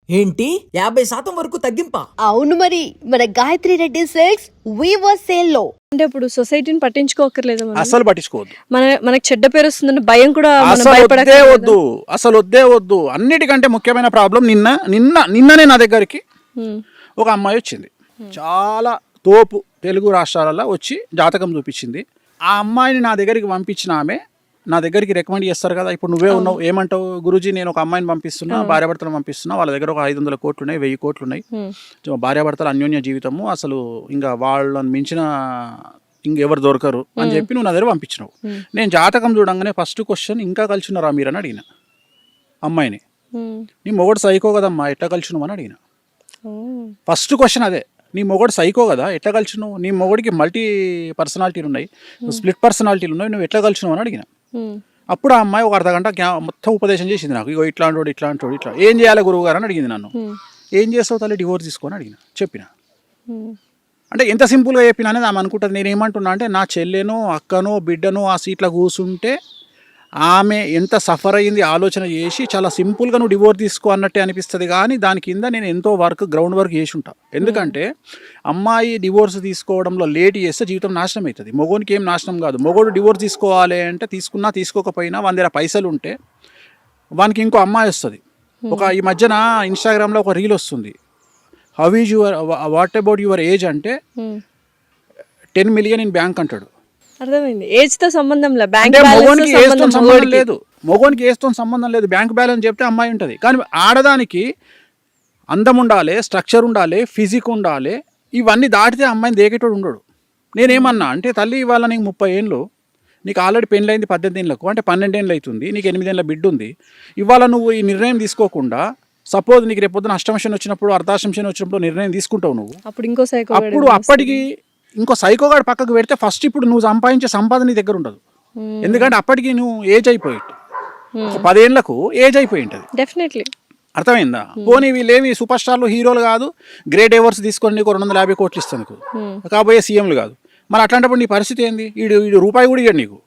ఏంటి 50% వరకు తగ్గింపా? అవును మరి మన Gayatri Reddy silks weaver sale లో. అంటే ఇప్పుడు సొసైటీని పట్టించుకోకర్లేదు మనం. అసలు పట్టించుకోవద్దు. మనకు చెడ్డ పేరు వస్తుందని భయం కూడా మనం అసలు భయపడకూడదు. వద్దే వద్దు. అన్నిటికంటే ముఖ్యమైన ప్రాబ్లం నిన్ననే నా దగ్గరికి ఒక అమ్మాయి వచ్చింది. చాలా తోపు తెలుగు రాష్ట్రాలలో వచ్చి జాతకం చూపించింది. ఆ అమ్మాయిని నా దగ్గరికి పంపించిన ఆమె నా దగ్గరికి రికమెండ్ చేస్తారు కదా. ఇప్పుడు నువ్వే ఉన్నావు, ఏమంటావు? గురూజీ నేను ఒక అమ్మాయిని పంపిస్తున్నా, భార్యాభర్తలు పంపిస్తున్నా, వాళ్ళ దగ్గర ఒక 500 కోట్లు ఉన్నాయి, 1000 కోట్లు ఉన్నాయి, భార్యాభర్తలు అన్యోన్య జీవితము, అసలు ఇంకా వాళ్ళని మించిన ఇంకెవరు దొరకరు అని చెప్పి నువ్వు నా దగ్గర పంపించినావు. నేను జాతకం చూడంగానే ఫస్ట్ క్వశ్చన్, ఇంకా కలిసినారా మీరు అని అడిగిన అమ్మాయిని. నీ మొగడు సైకో కదమ్మా, ఎట్లా కలిసినావు అని అడిగిన. ఫస్ట్ క్వశ్చన్ అదే, నీ మొగడు సైకో కదా, ఎట్లా కలిసినావు? నీ మొగడికి మల్టీ పర్సనాలిటీలు ఉన్నాయి, స్ప్లిట్ పర్సనాలిటీలు ఉన్నాయి, నువ్వు ఎట్లా కలిసినావు అని అడిగిన. అప్పుడు ఆ అమ్మాయి ఒక అర్ధగంట మొత్తం ఉపదేశం చేసింది నాకు. ఇగో ఇట్లాంటోడు ఇట్లా ఏం చేయాలి గురువు గారు అని అడిగింది నన్ను. ఏం చేస్తావు తల్లి, డివోర్స్ తీసుకొని అడిగిన. చెప్పిన అంటే ఎంత సింపుల్గా చెప్పిన అనేది ఆమె అనుకుంటుంది. నేను ఏమంటున్నా అంటే, నా చెల్లెనో అక్కనో బిడ్డనో ఆ సీట్లో కూర్చుంటే ఆమె ఎంత సఫర్ అయ్యింది ఆలోచన చేసి చాలా సింపుల్గా నువ్వు డివోర్స్ తీసుకో అన్నట్టే అనిపిస్తుంది. కానీ దాని కింద నేను ఎంతో గ్రౌండ్ వర్క్ చేసి ఉంటా. ఎందుకంటే అమ్మాయి డివోర్స్ తీసుకోవడంలో లేట్ చేస్తే జీవితం నాశనం అవుతుంది. మొగోనికి ఏం నాశనం కాదు. మొగోడు డివోర్స్ తీసుకోవాలి అంటే తీసుకున్నా తీసుకోకపోయినా వాని దగ్గర పైసలు ఉంటే వానికి ఇంకో అమ్మాయి వస్తుంది. ఈ మధ్యన ఇన్స్టాగ్రామ్లో ఒక రీల్ వస్తుంది, how is your what about your age అంటే 10 million ఇన్ బ్యాంక్ అంటాడు. అర్థమైంది. ఏజ్ తో సంబంధం లేదు, మొగోనికి ఏజ్తో సంబంధం లేదు. బ్యాంక్ బ్యాలెన్స్ చెప్తే అమ్మాయి ఉంటుంది. కానీ ఆడదానికి అందం ఉండాలి, స్ట్రక్చర్ ఉండాలి, ఫిజిక్ ఉండాలి. ఇవన్నీ దాటితే అమ్మాయిని దేకేటోడు ఉండడు. నేనేమన్నా అంటే, తల్లి ఇవాళ నీకు 30 ఏళ్ళు, నీకు ఆల్రెడీ పెళ్ళైంది 18 ఏళ్ళకు, అంటే 12 ఏళ్ళు అవుతుంది, నీకు 8 ఏళ్ళ బిడ్డ ఉంది. ఇవాళ నువ్వు ఈ నిర్ణయం తీసుకోకుండా, సపోజ్ నీకు రేపొద్దున అష్టమ శని వచ్చినప్పుడు, అర్ధాష్టమ శని వచ్చినప్పుడు నిర్ణయం తీసుకుంటావు నువ్వు. అప్పటికి ఇంకో సైకోగాడు పక్కకు పెడితే ఫస్ట్ ఇప్పుడు నువ్వు సంపాదించే సంపాదన నీ దగ్గర ఉండదు. ఎందుకంటే అప్పటికి నువ్వు ఏజ్ అయిపోయి 10 ఏళ్లకు ఏజ్ అయిపోయి ఉంటుంది. డెఫినెట్లీ. అర్థమైందా? పోనీ వీళ్ళేమి సూపర్ స్టార్లు, హీరోలు కాదు, గ్రేట్ అవార్డ్స్ తీసుకొని నీకు 250 కోట్లు ఇస్తాను కాబోయే సీఎంలు కాదు. మరి అట్లాంటప్పుడు నీ పరిస్థితి ఏంది? వీడు రూపాయి కూడా ఇవ్వడు నీకు.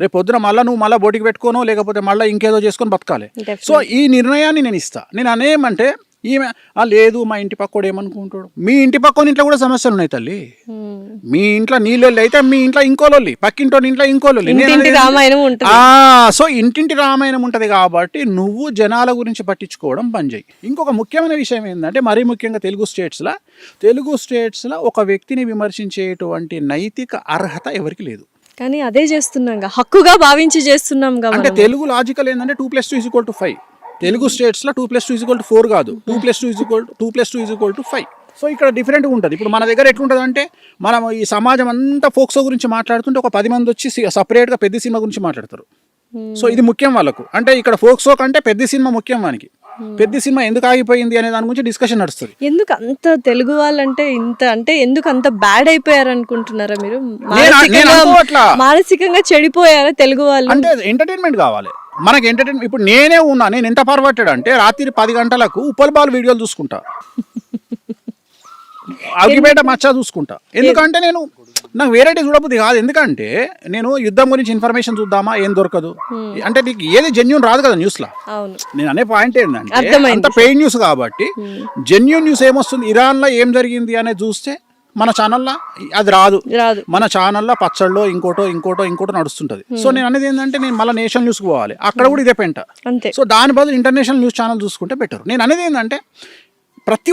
రేపు పొద్దున మళ్ళీ బోటికి పెట్టుకోనో లేకపోతే మళ్ళీ ఇంకేదో చేసుకొని బతకాలి. సో ఈ నిర్ణయాన్ని నేను ఇస్తా. నేను అనేమంటే, ఈమె లేదు మా ఇంటి పక్కోడు ఏమనుకుంటాడు. మీ ఇంటి పక్కన ఇంట్లో కూడా సమస్యలు ఉన్నాయి తల్లి. మీ ఇంట్లో నీళ్ళొల్లి అయితే మీ ఇంట్లో ఇంకోలొల్లి, పక్కింటో ఇంట్లో ఇంకోలొల్లి. సో ఇంటింటి రామాయణం ఉంటుంది. కాబట్టి నువ్వు జనాల గురించి పట్టించుకోవడం బంద్ చేయి. ఇంకొక ముఖ్యమైన విషయం ఏంటంటే, మరీ ముఖ్యంగా తెలుగు స్టేట్స్లో ఒక వ్యక్తిని విమర్శించేటువంటి నైతిక అర్హత ఎవరికి లేదు. కానీ అదే చేస్తున్నాం, హక్కుగా భావించి చేస్తున్నాం. అంటే తెలుగు లాజికల్ ఏంటంటే 2+2 = 5. తెలుగు స్టేట్స్లో 2+2 = 4 కాదు, 2+2 = 5. సో ఇక్కడ డిఫరెంట్గా ఉంటుంది. ఇప్పుడు మన దగ్గర ఎట్లుంటుంది అంటే, మనం ఈ సమాజం అంతా ఫోక్సో గురించి మాట్లాడుతుంటే ఒక 10 మంది వచ్చి సపరేట్గా పెద్ద సినిమా గురించి మాట్లాడతారు. సో ఇది ముఖ్యం వాళ్ళకు. అంటే ఇక్కడ ఫోక్సో కంటే పెద్ద సినిమా ముఖ్యం వానికి. పెద్ద సినిమా ఎందుకు ఆగిపోయింది అనే దాని గురించి డిస్కషన్ నడుస్తుంది. ఎందుకు అంత తెలుగు వాళ్ళంటే ఎందుకు అంత బ్యాడ్ అయిపోయారు అనుకుంటున్నారా మీరు? మానసికంగా చెడిపోయారా తెలుగు వాళ్ళు? అంటే ఎంటర్టైన్మెంట్ కావాలి మనకి. ఎంటర్టైన్మెంట్ ఇప్పుడు నేనే ఉన్నా, నేను ఎంత పర్వర్టెడ్ అంటే రాత్రి 10 గంటలకు ఉప్పల్ బాల్ వీడియోలు చూసుకుంటా, అగ్గిపేట మచ్చ చూసుకుంటా. ఎందుకంటే నాకు వెరైటీ చూడబుద్ధి కాదు. ఎందుకంటే నేను యుద్ధం గురించి ఇన్ఫర్మేషన్ చూద్దామా, ఏం దొరకదు. అంటే నీకు ఏది జెన్యూన్ రాదు కదా న్యూస్లో. నేను అనే పాయింట్ ఏంటంటే, అంత పెయిడ్ న్యూస్ కాబట్టి జెన్యూన్ న్యూస్ ఏమొస్తుంది, ఇరాన్లో ఏం జరిగింది అనేది చూస్తే మన ఛానల్లో అది రాదు. మన ఛానల్లో పచ్చళ్ళలో ఇంకోటో నడుస్తుంటది. సో నేను అనేది ఏంటంటే, నేను మళ్ళీ నేషనల్ న్యూస్కి పోవాలి, అక్కడ కూడా ఇదే పెంట. సో దాని బదులు ఇంటర్నేషనల్ న్యూస్ ఛానల్ చూసుకుంటే బెటర్. నేను అనేది ఏంటంటే, ప్రతి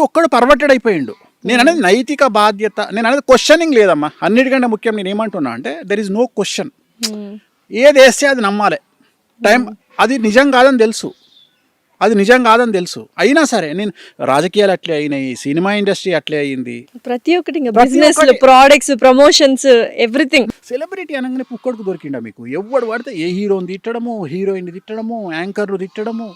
ఒక్కడు పర్వర్టెడ్ అయిపోయిండు. నేను అనేది నైతిక బాధ్యత, నేను అనేది క్వశ్చనింగ్ లేదమ్మా. అన్నిటికంటే ముఖ్యం నేను ఏమంటున్నా అంటే, దెర్ ఈజ్ నో క్వశ్చన్. ఏది వేస్తే అది నమ్మాలి. అది నిజం కాదని తెలుసు. అయినా సరే నేను రాజకీయాలు అట్లే అయినాయి, సినిమా ఇండస్ట్రీ అట్లే అయింది, ప్రతి ఒక్కటి business, products, promotions, everything. Celebrity అనగానే పుక్కడికి దొరికిండా మీకు? ఎవడు పడితే ఏ హీరోని తిట్టడము, హీరోయిన్ తిట్టడము, యాంకర్లు తిట్టడము,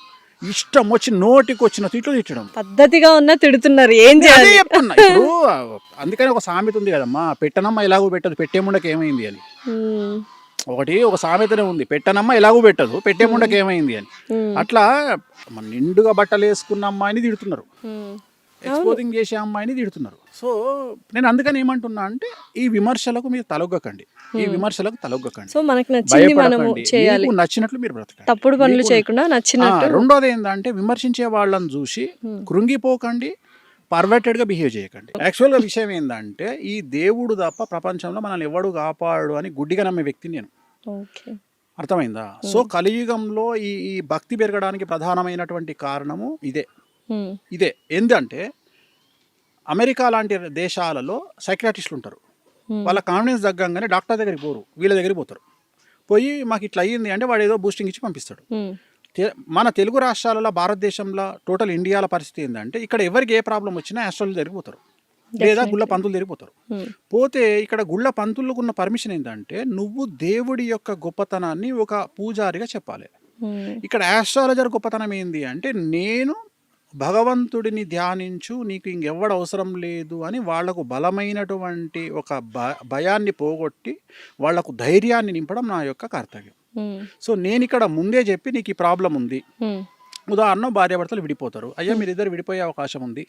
ఇష్టం వచ్చి నోటికి వచ్చిన తిట్లు తిట్టడం. పద్ధతిగా ఉన్నా తిడుతున్నారు, ఏం చేయాలి చెప్తున్నా. ఇప్పుడు అందుకని ఒక సామెత ఉంది కదమ్మా, పెట్టనమ్మ ఎలాగో పెట్టదు, పెట్టేముండకి ఏమైంది అని. ఒక సామెతనే ఉంది, పెట్టనమ్మ ఎలాగూ పెట్టదు, పెట్టేముండకి ఏమైంది అని. అట్లా నిండుగా బట్టలు వేసుకున్న అమ్మాయిని తిడుతున్నారు. ఎక్స్పోజింగ్ చేసే అమ్మాయిని తిడుతున్నారు. సో నేను అందుకని ఏమంటున్నా అంటే ఈ విమర్శలకు మీరు తలొగ్గకండి, ఈ విమర్శలకు తలొగ్గకండి. సో మనకు నచ్చింది మనము భయపడకండి. చేయాలి, మీకు నచ్చినట్లు మీరు బ్రతకండి. తప్పుడు పనులు మీకు- చేయకుండా నచ్చినట్టు. రెండోది ఏంటంటే విమర్శించే వాళ్ళని చూసి కృంగిపోకండి, పర్వర్టెడ్గా బిహేవ్ చేయకండి. యాక్చువల్గా విషయం ఏంటంటే ఈ దేవుడు తప్ప ప్రపంచంలో మనల్ని ఎవడు కాపాడు అని గుడ్డిగా నమ్మే వ్యక్తిని నేను. ఓకే. అర్థమైందా? సో కలియుగంలో ఈ భక్తి పెరగడానికి ప్రధానమైనటువంటి కారణము ఇదే ఏంటంటే అమెరికా లాంటి దేశాలలో సైకియాట్రిస్టులు ఉంటారు. వాళ్ళ కాన్ఫిడెన్స్ తగ్గంగానే డాక్టర్ దగ్గరికి పోరు, వీళ్ళ దగ్గరికి పోతారు. పోయి మాకు ఇట్లా అయ్యింది అంటే వాడు ఏదో బూస్టింగ్ ఇచ్చి పంపిస్తాడు. మన తెలుగు రాష్ట్రాలలో, భారతదేశంలో, టోటల్ ఇండియాల పరిస్థితి ఏంటంటే ఇక్కడ ఎవరికి ఏ ప్రాబ్లం వచ్చినా ఆస్ట్రాలజీ దగ్గరికి పోతారు, లేదా గుళ్ళ పంతులు తిరిగిపోతారు. పోతే ఇక్కడ గుళ్ళ పంతులకు ఉన్న పర్మిషన్ ఏంటంటే నువ్వు దేవుడి యొక్క గొప్పతనాన్ని ఒక పూజారిగా చెప్పాలి. ఇక్కడ ఆస్ట్రాలజర్ గొప్పతనం ఏంది అంటే నేను భగవంతుడిని ధ్యానించు, నీకు ఇంకెవ్వడు అవసరం లేదు అని వాళ్లకు బలమైనటువంటి ఒక భయాన్ని పోగొట్టి వాళ్లకు ధైర్యాన్ని నింపడం నా యొక్క కర్తవ్యం. సో నేను ఇక్కడ ముందే చెప్పి నీకు ఈ ప్రాబ్లం ఉంది, ఉదాహరణ భార్యాభర్తలు విడిపోతారు, అయ్యా మీరిద్దరు విడిపోయే అవకాశం ఉంది,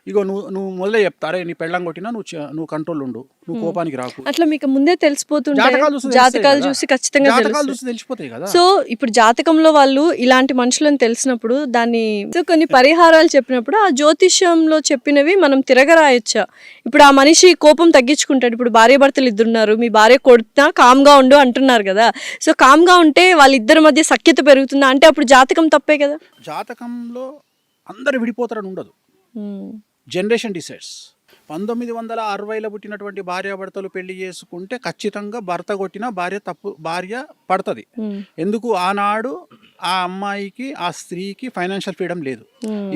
ఇగో నువ్వు మొదలే చెప్తారే నీ పెళ్ళం కొట్టినా నువ్వు కంట్రోల్ ఉండు, నువ్వు కోపానికి రాకు. అట్లా మీకు ముందే తెలిసిపోతుంటే జాతకాలు జాతకాలు చూసి ఖచ్చితంగా చూసి తెలిసిపోతాయి కదా. సో ఇప్పుడు జాతకంలో వాళ్ళు ఇలాంటి మనుషులను తెలిసినప్పుడు దాన్ని కొన్ని పరిహారాలు చెప్పినప్పుడు ఆ జ్యోతిష్యంలో చెప్పినవి మనం తిరగరాయొచ్చా? ఇప్పుడు ఆ మనిషి కోపం తగ్గించుకుంటాడు. ఇప్పుడు భార్య భర్తలు ఇద్దరున్నారు, మీ భార్య కొడుతున్నా కామ్గా ఉండు అంటున్నారు కదా. సో కామ్గా ఉంటే వాళ్ళిద్దరి మధ్య సఖ్యత పెరుగుతుందా అంటే అప్పుడు జాతకం తప్పే కదా. జాతకంలో అందరు విడిపోతారని ఉండదు, జనరేషన్ డిసైడ్స్. 1960లో పుట్టినటువంటి భార్యాభర్తలు పెళ్లి చేసుకుంటే ఖచ్చితంగా భర్త కొట్టిన భార్య పడుతుంది. ఎందుకు? ఆనాడు ఆ అమ్మాయికి, ఆ స్త్రీకి ఫైనాన్షియల్ ఫ్రీడమ్ లేదు.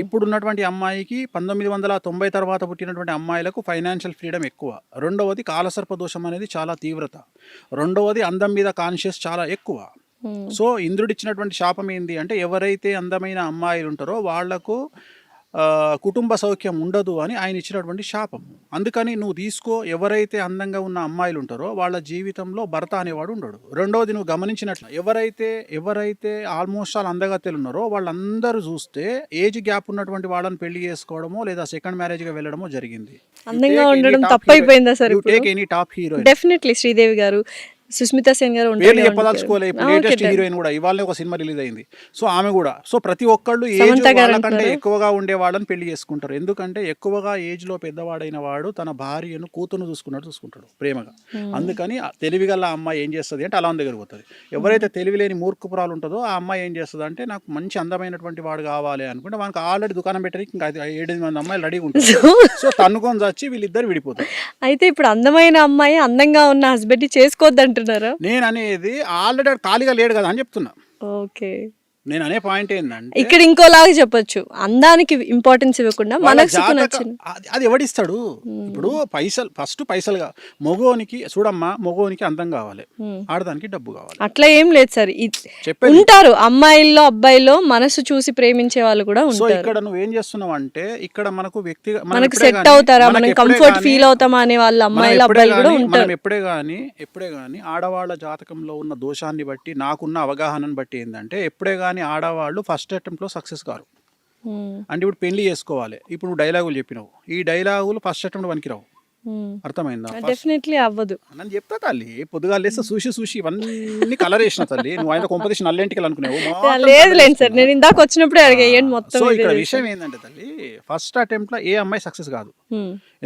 ఇప్పుడు ఉన్నటువంటి అమ్మాయికి 1990 తర్వాత పుట్టినటువంటి అమ్మాయిలకు ఫైనాన్షియల్ ఫ్రీడమ్ ఎక్కువ. రెండవది కాలసర్ప దోషం అనేది చాలా తీవ్రత. రెండవది అందం మీద కాన్షియస్ చాలా ఎక్కువ. సో ఇంద్రుడు ఇచ్చినటువంటి శాపం ఏంది అంటే ఎవరైతే అందమైన అమ్మాయిలు ఉంటారో వాళ్లకు కుటుంబ సౌఖ్యం ఉండదు అని ఆయన ఇచ్చినటువంటి శాపం. అందుకని నువ్వు తీసుకో, ఎవరైతే అందంగా ఉన్న అమ్మాయిలు ఉంటారో వాళ్ళ జీవితంలో భర్త అనేవాడు ఉండడు. రెండవది నువ్వు గమనించినట్లు ఎవరైతే ఆల్మోస్ట్ ఆల్ అందగత్తెలు ఉన్నారో వాళ్ళందరూ చూస్తే ఏజ్ గ్యాప్ ఉన్నటువంటి వాళ్ళని పెళ్లి చేసుకోవడమో లేదా సెకండ్ మ్యారేజ్గా వెళ్ళడమో జరిగింది. అందంగా ఉండడం తప్పైపోయిందా sir? Take any top heroine, definitely Sridevi గారు, సుస్మితా సేన్ గారు పేర్లు చెప్పదలుచుకోలే. ఇప్పుడు లేటెస్ట్ హీరోయిన్ కూడా ఇవాళ ఒక సినిమా రిలీజ్ అయింది. సో ఆమె కూడా. సో ప్రతి ఒక్కళ్ళు ఏజ్ వాళ్ళకంటే ఎక్కువగా ఉండే వాళ్ళని పెళ్లి చేసుకుంటారు. ఎందుకంటే ఎక్కువగా ఏజ్ లో పెద్దవాడైన వాడు తన భార్యను కూతురును చూసుకుంటాడు ప్రేమగా. అందుకని తెలివిగల అమ్మాయి ఏం చేస్తుంది అంటే అలా దగ్గర పోతుంది. ఎవరైతే తెలివి లేని మూర్ఖపురాలు ఉంటుందో ఆ అమ్మాయి ఏం చేస్తుంది అంటే నాకు మంచి అందమైనటువంటి వాడు కావాలి అనుకుంటే మనకు ఆల్రెడీ దుకాణం పెట్టడానికి ఇంకా 7 మంది అమ్మాయిలు రెడీగా ఉంటారు. సో తన్నుకొని వచ్చి వీళ్ళిద్దరు విడిపోతారు. అయితే ఇప్పుడు అందమైన అమ్మాయి అందంగా ఉన్న హస్బెండ్ చేసుకోవద్దంటారు. నేను అనేది ఆల్రెడీ ఖాళీగా లేడు కదా అని చెప్తున్నా. ఓకే. నేను అనే పాయింట్ ఏంటంటే ఇక్కడ ఇంకోలాగా చెప్పొచ్చు, అందానికి ఇంపార్టెన్స్ ఇవ్వకుండా మనసుకు నచ్చిన అది ఎవడిస్తాడు. ఇప్పుడు పైసలుగా మగోనికి చూడమ్మా, మగోనికి అందం కావాలి, ఆడదానికి డబ్బు కావాలి. అట్లా ఏం లేదు సార్, ఉంటారు అమ్మాయిల్లో అబ్బాయిల్లో మనసు చూసి ప్రేమించే వాళ్ళు కూడా ఉంటారు. సో ఇక్కడ నువ్వేం చేస్తున్నావు అంటే ఇక్కడ మనకు మనకు సెట్ అవుతారా, మనం కంఫర్ట్ ఫీల్ అవుతామా అనే వాళ్ళు అమ్మాయిలు అబ్బాయిలు కూడా ఉంటారు. మనం ఎప్పుడే గానీ ఆడవాళ్ళ జాతకంలో ఉన్న దోషాన్ని బట్టి నాకున్న అవగాహనను బట్టి ఏంటంటే ఎప్పుడే గానీ ఆడవాళ్ళు ఫస్ట్ అటెంప్ట్ లో సక్సెస్ కారు. అంటే ఇప్పుడు పెళ్లి చేసుకోవాలి, ఇప్పుడు నువ్వు డైలాగులు చెప్పినావు, ఈ డైలాగులు ఫస్ట్ అటెంప్ట్ పనికిరావు. అర్థమైందా? డెఫినెట్లీ అవ్వదు. నన్ను చెప్తా తల్లి, పొద్దుగా లేస్తే చూసి ఇవన్నీ కలర్ వేసిన తల్లి. నువ్వు ఆయన కొంపదీసి నల్లెంటికి అనుకునేవు. లేదు సార్, నేను ఇందాక వచ్చినప్పుడే అడిగాను మొత్తం. సో ఇక్కడ విషయం ఏంటంటే తల్లి, ఫస్ట్ అటెంప్ట్ లో ఏ అమ్మాయి సక్సెస్ కాదు.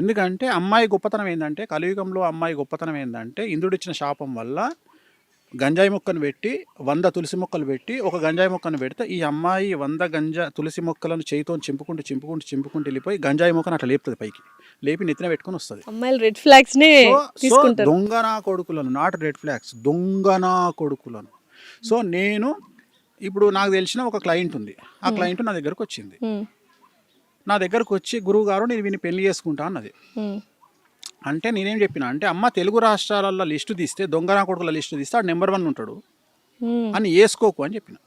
ఎందుకంటే అమ్మాయి గొప్పతనం ఏంటంటే, కలియుగంలో అమ్మాయి గొప్పతనం ఏంటంటే ఇంద్రుడు ఇచ్చిన శాపం వల్ల గంజాయి మొక్కను పెట్టి 100 తులసి మొక్కలు పెట్టి ఒక గంజాయి మొక్కను పెడితే ఈ అమ్మాయి 100 తులసి మొక్కలను చేయితో చింపుకుంటూ వెళ్ళిపోయి గంజాయి మొక్కను అట్లా లేపుతుంది, పైకి లేపి నెత్తిన పెట్టుకుని వస్తుంది. అమ్మాయిలు రెడ్ ఫ్లాగ్స్ ని తీసుకుంటారు. దొంగనా కొడుకులను, నాట్ రెడ్ ఫ్లాగ్స్, దొంగనా కొడుకులను. సో నేను ఇప్పుడు నాకు తెలిసిన ఒక క్లయింట్ ఉంది, ఆ క్లయింట్ నా దగ్గరకు వచ్చింది. నా దగ్గరకు వచ్చి గురువు గారు నేను వీని పెళ్లి చేసుకుంటా అన్నది. అంటే నేనేం చెప్పిన అంటే అమ్మ తెలుగు రాష్ట్రాలలో లిస్టు తీస్తే, దొంగనా కొడుకుల లిస్టు తీస్తే ఆడు నెంబర్ 1 ఉంటాడు అని చేసుకోకు అని చెప్పిన.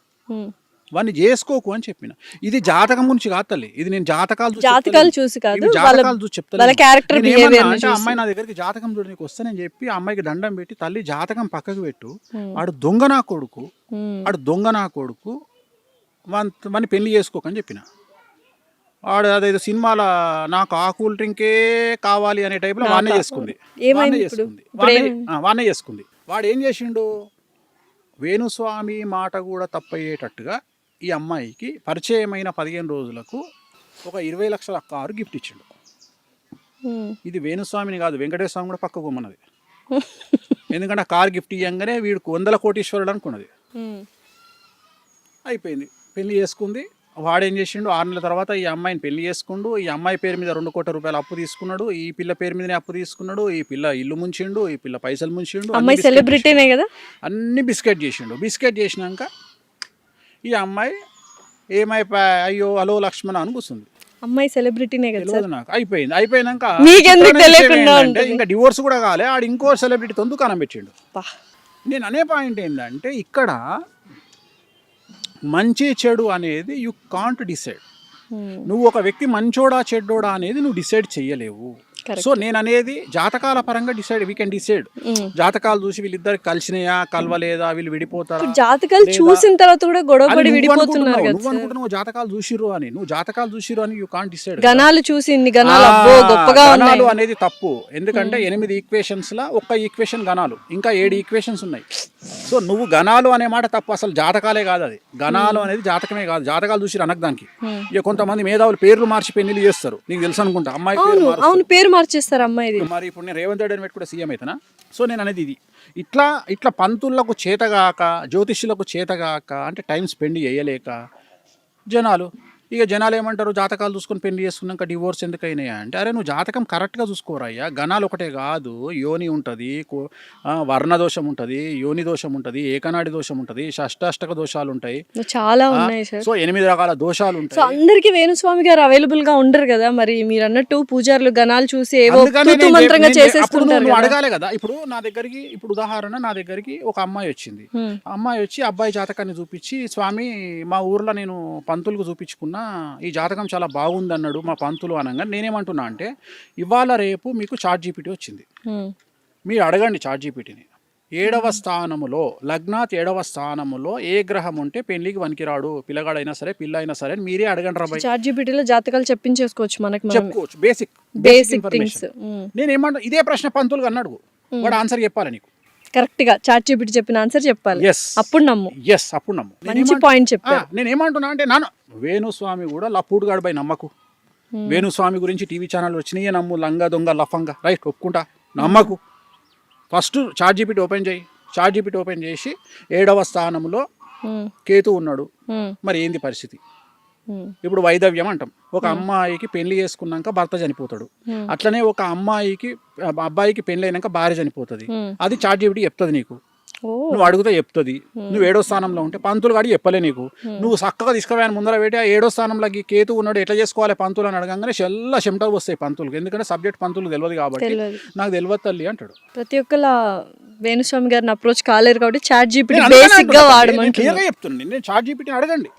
వాడిని చేసుకోకు అని చెప్పిన. ఇది జాతకం గురించి కాదు తల్లి, ఇది నేను జాతకాలు చూసి కాదు, చెప్తాను. అమ్మాయి నా దగ్గరికి జాతకం చూడడానికి వస్తే నేను చెప్పి ఆ అమ్మాయికి దండం పెట్టి, తల్లి జాతకం పక్కకు పెట్టు, ఆడు దొంగనా కొడుకు వాడిని పెళ్లి చేసుకోకని చెప్పిన. వాడు అదేదో సినిమాల నాకు ఆ కూల్ డ్రింకే కావాలి అనే టైప్లో వాడినే చేసుకుంది. ఏమైంది వాడినే ఇప్పుడు? చేసుకుంది. ఇప్పుడు వాడినే చేసుకుంది. వాడు ఏం చేసిండు, వేణుస్వామి మాట కూడా తప్పయ్యేటట్టుగా ఈ అమ్మాయికి పరిచయమైన 15 రోజులకు ఒక 20 లక్షల కారు గిఫ్ట్ ఇచ్చిండు. ఇది వేణుస్వామిని కాదు, వెంకటేశ్వర స్వామి కూడా పక్కకు పోమన్నది. ఎందుకంటే ఆ కార్ గిఫ్ట్ ఇవ్వగానే వీడికి 100 కోటీశ్వరుడు అనుకున్నది. అయిపోయింది, పెళ్లి చేసుకుంది. వాడేం చేసిండు, 6 నెలల తర్వాత ఈ అమ్మాయిని పెళ్లి చేసుకుండు. ఈ అమ్మాయి పేరు మీద 2 కోట్ల రూపాయలు అప్పు తీసుకున్నాడు. ఈ పిల్ల పేరు మీదనే అప్పు తీసుకున్నాడు. ఈ పిల్ల ఇల్లు ముంచిండు, ఈ పిల్ల పైసలు ముంచిండు. అమ్మాయి సెలబ్రిటీనే కదా. అన్ని బిస్కెట్ చేసిండు. బిస్కెట్ చేసినాక ఈ అమ్మాయి ఏమైపోయా, అయ్యో హలో లక్ష్మణ అని కూర్చుంది. అమ్మాయి సెలబ్రిటీనే కదా సార్. తెలియదు నాకు. అయిపోయినాక మీకెందుకు చిత్రమైన తెలియకుండా విషయం ఏంటంటే, ఉంటుంది? ఇంకా డివోర్స్ కూడా కాలే, ఆడు ఇంకో సెలబ్రిటీతో దుకాణం పెట్టిండు. పా. నేను అనే పాయింట్ ఏంటంటే, ఇక్కడ మంచి చెడు అనేది యు కాంట్ డిసైడ్. నువ్వు ఒక వ్యక్తి మంచోడా చెడ్డోడా అనేది నువ్వు డిసైడ్ చెయ్యలేవు. సో నేను అనేది జాతకాల పరంగా డిసైడ్, వీ కెన్ డిసైడ్. జాతకాలు చూసి వీళ్ళిద్దరు కలిసినాయా కలవలేదా, వీళ్ళు విడిపోతారా. జాతకాలు చూసిన తర్వాత కూడా గొడవపడి నువ్వు విడిపోతున్నారు కదా. అనుకుంటున్నావు జాతకాలు చూసిరు అని, నువ్వు జాతకాలు చూసిరు అని యూ కాంట్ డిసైడ్. గణాలు చూసి ఇన్ని గణాలు అబ్బో గొప్పగా ఉన్నాయి గణాలు అనేది తప్పు. ఎందుకంటే 8 ఈక్వేషన్స్ లా ఒక్క ఈక్వేషన్ గణాలు, ఇంకా 7 ఈక్వేషన్స్ ఉన్నాయి. సో నువ్వు గణాలు అనే మాట తప్పు. అసలు జాతకాలే కాదు అది. గణాలు అనేది జాతకమే కాదు. జాతకాలు చూసి అనకు దానికి. ఇక కొంతమంది మేధావులు పేర్లు మార్చి పెళ్లి చేస్తారు, నీకు తెలుసు అనుకుంటా. అమ్మాయి పేరు మారుస్తారు. అవును, పేరు మార్చేస్తారు అమ్మాయిది. మరి ఇప్పుడు నేను రేవంత్ రెడ్డి అని పెట్టుకుంటే సీఎం అవుతానా? సో నేను అనేది ఇది. ఇట్లా పంతులకు చేతగాక, జ్యోతిష్యులకు చేతగాక, అంటే టైం స్పెండ్ చేయలేక జనాలు ఏమంటారు, జాతకాలు చూసుకొని పెళ్లి చేసుకున్నాక డివోర్స్ ఎందుకు అయినాయా అంటే, అరే నువ్వు జాతకం కరెక్ట్గా చూసుకోరయ్యా. గణాలు ఒకటే కాదు, యోని ఉంటుంది, వర్ణ దోషం ఉంటుంది, యోని దోషం ఉంటుంది, ఏకనాడి దోషం ఉంటుంది, షష్టాష్టక దోషాలు ఉంటాయి, చాలా ఉన్నాయి సార్. సో 8 రకాల దోషాలు సో ఉంటాయి. అందరికి వేణుస్వామి గారు అవైలబుల్ గా ఉండరు కదా. మరి మీరు అన్నట్టు పూజారులు గణాలు చూసి ఏవో అందుకనే తూతూ నేను మంత్రంగా అప్పుడు చేసేస్తుంటారు నువ్వు కదా. అడగాలి కదా. ఇప్పుడు నా దగ్గరికి, ఇప్పుడు ఉదాహరణ, నా దగ్గరికి ఒక అమ్మాయి వచ్చింది. అమ్మాయి వచ్చి అబ్బాయి జాతకాన్ని చూపించి, స్వామి మా ఊర్లో నేను పంతులకు చూపించుకున్నా, ఈ జాతకం చాలా బాగుంది అన్నాడు మా పంతులు అనగా, నేనేమంటున్నా అంటే, ఇవాళ రేపు మీకు ChatGPT వచ్చింది. మీరు అడగండి ChatGPTని. 7వ స్థానములో, లగ్నాత్ 7వ స్థానములో ఏ గ్రహం ఉంటే పెళ్లికి వనికిరాడు, పిల్లగాడైనా సరే పిల్ల అయినా సరే మీరు అడగండి రాబాయ్. ChatGPT లో జాతకాలు చెప్పించేసుకోవచ్చు మనకి, చెప్పుకోవచ్చు. Basic things. నేనేమంటా, ఇదే ప్రశ్న పంతులు అని అడుగు, వాడు ఆన్సర్ చెప్పాలి నీకు. కరెక్ట్ గా ChatGPT చెప్పిన ఆన్సర్ చెప్పాలి. Yes. అప్పుడు నమ్ము. అప్పుడు నమ్ము. మంచి పాయింట్ చెప్పారు. నేను ఏమంటున్నా అంటే, వేణుస్వామి కూడా లప్పుడుగాడు బై నమ్మకు. వేణుస్వామి గురించి టీవీ ఛానల్ వచ్చినాయి, నమ్ము, లంగా దొంగ లఫంగా, రైట్, ఒప్పుకుంటా, నమ్మకు. ఫస్ట్ ChatGPT ఓపెన్ చేయి. ChatGPT ఓపెన్ చేసి 7వ స్థానంలో కేతు ఉన్నాడు, మరి ఏంది పరిస్థితి. ఇప్పుడు వైదవ్యం అంటాం. ఒక అమ్మాయికి పెళ్లి చేసుకున్నాక భర్త చనిపోతాడు, అట్లనే ఒక అబ్బాయికి పెళ్లి అయినాక భార్య చనిపోతుంది. అది ChatGPT చెప్తుంది నీకు. నువ్వు అడిగితే చెప్తుంది. నువ్వు 7వ స్థానంలో ఉంటే పంతులు గాడి చెప్పలే నీకు. నువ్వు చక్కగా తీసుకుపోయాను ముందర పెట్టి, ఆ 7వ స్థానంలోకి కేతు ఉన్నాడు, ఎట్లా చేసుకోవాలి పంతులు అని అడగంగానే చెల్లా చెమటలు వస్తాయి పంతులకు. ఎందుకంటే సబ్జెక్ట్ పంతులు తెలియదు కాబట్టి, నాకు తెలియదు తల్లి అంటాడు. ప్రతి ఒక్కళ్ళ వేణుస్వామి గారిని అప్రోచ్ కాలేరు కాబట్టి ChatGPT బేసిక్ గా వాడమంటున్నాను. చెప్తుంది. నేను ChatGPT అడగండి.